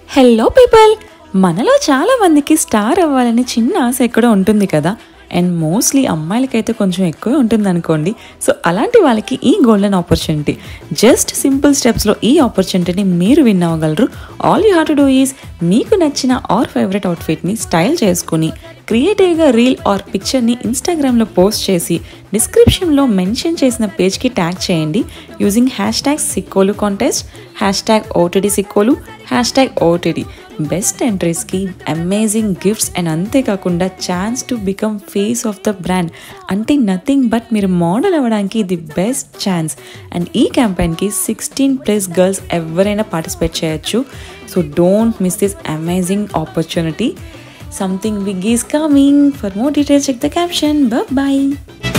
Hello people, మనలో చాలా మందికి స్టార్ అవ్వాలని చిన్న ఆశ ఎక్కడో ఉంటుంది కదా. అండ్ మోస్ట్లీ అమ్మాయిలకైతే కొంచెం ఎక్కువే ఉంటుంది అనుకోండి. సో అలాంటి వాళ్ళకి ఈ గోల్డెన్ ఆపర్చునిటీ, జస్ట్ సింపుల్ స్టెప్స్లో ఈ ఆపర్చునిటీని మీరు విన్ అవ్వగలరు. All you have to do is మీకు నచ్చిన ఆర్ ఫేవరెట్ అవుట్ఫిట్ని స్టైల్ చేసుకుని క్రియేటివ్గా రీల్ ఆర్ పిక్చర్ని ఇన్స్టాగ్రామ్లో పోస్ట్ చేసి డిస్క్రిప్షన్లో మెన్షన్ చేసిన పేజ్కి ట్యాగ్ చేయండి using #Sikkolu contest, #OTD Sikkolu, #OTD. Best ఎంట్రీస్కి అమేజింగ్ గిఫ్ట్స్ అండ్ అంతేకాకుండా chance to become face of the brand. అంటే నథింగ్ బట్ మీరు మోడల్ అవ్వడానికి ఇది బెస్ట్ ఛాన్స్. అండ్ ఈ క్యాంపెయిన్కి 16+ గర్ల్స్ ఎవరైనా పార్టిసిపేట్ చేయొచ్చు. So don't miss this amazing opportunity. Something big is coming. For more details, check the caption. Bye bye.